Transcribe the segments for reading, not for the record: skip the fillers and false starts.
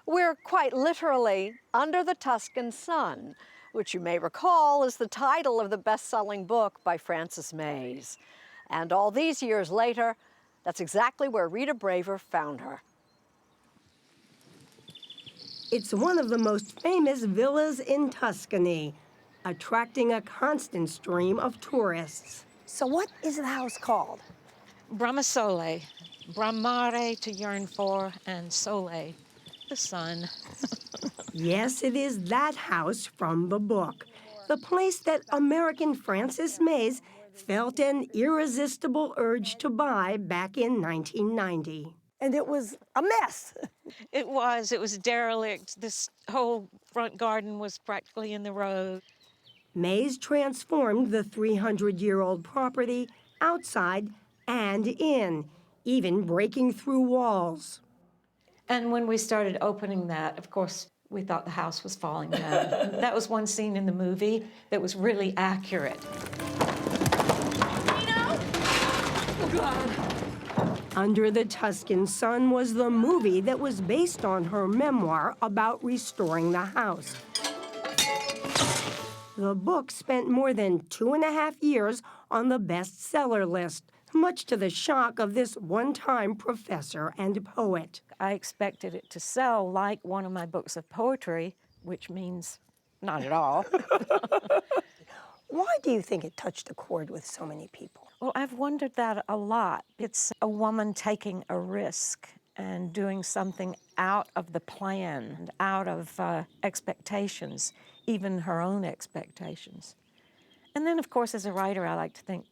We're quite literally under the Tuscan sun, which you may recall is the title of the best-selling book by Frances Mays. And all these years later, that's exactly where Rita Braver found her. It's one of the most famous villas in Tuscany, attracting a constant stream of tourists. So what is the house called? Bramasole, bramare to yearn for, and sole, the sun. Yes, it is that house from the book, the place that American Frances Mays felt an irresistible urge to buy back in 1990. And it was a mess. It was derelict. This whole front garden was practically in the road. Mays transformed the 300-year-old property outside and in, even breaking through walls. And when we started opening that, of course, we thought the house was falling down. That was one scene in the movie that was really accurate. Oh, God. Under the Tuscan Sun was the movie that was based on her memoir about restoring the house. The book spent more than 2.5 years on the bestseller list, much to the shock of this one-time professor and poet. I expected it to sell like one of my books of poetry, which means not at all. Why do you think it touched a chord with so many people? Well, I've wondered that a lot. It's a woman taking a risk and doing something out of the plan, and out of expectations, even her own expectations. And then, of course, as a writer, I like to think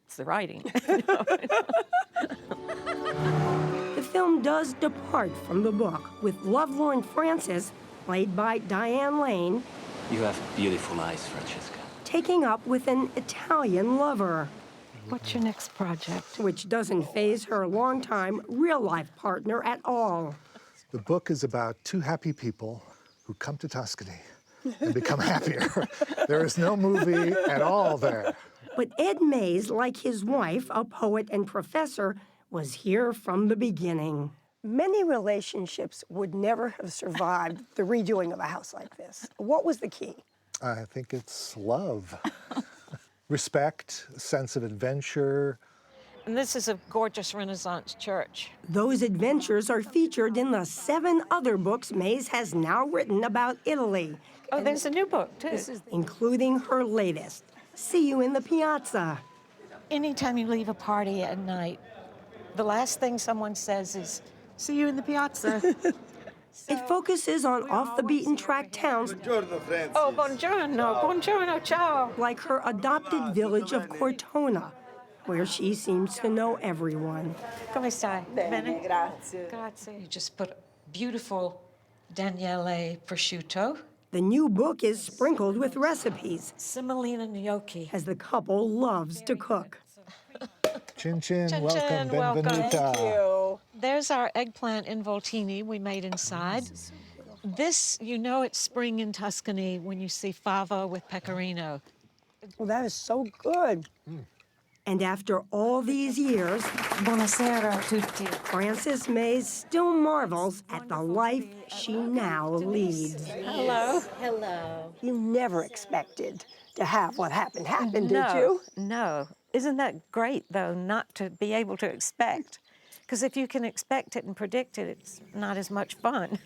it's the writing. The film does depart from the book, with lovelorn Frances, played by Diane Lane, You have beautiful eyes, Francesca. taking up with an Italian lover, What's your next project? which doesn't faze her longtime real-life partner at all. The book is about two happy people who come to Tuscany and become happier. There is no movie at all there. But Ed Mays, like his wife, a poet and professor, was here from the beginning. Many relationships would never have survived the redoing of a house like this. What was the key? I think it's love. Respect, a sense of adventure. And this is a gorgeous Renaissance church. Those adventures are featured in the 7 other books Mays has now written about Italy, Oh, there's a new book, too. including her latest, See You in the Piazza. Anytime you leave a party at night, the last thing someone says is, see you in the piazza. It focuses on off-the-beaten-track towns Oh, buongiorno, buongiorno, ciao. like her adopted village of Cortona, where she seems to know everyone. Come stai? Bene, grazie. Grazie. You just put beautiful Daniele prosciutto, The new book is sprinkled with recipes, semolina gnocchi. as the couple loves to cook. Chin chin, Chin welcome, chin, welcome. benvenuta. There's our eggplant involtini we made inside. This, you know it's spring in Tuscany when you see fava with pecorino. Well, that is so good. And after all these years, Buonasera a tutti. Frances Mays still marvels at the life she now leads. Hello. You never expected to have what happened happen, did No, you? no. Isn't that great, though, not to be able to expect? Because if you can expect it and predict it, it's not as much fun.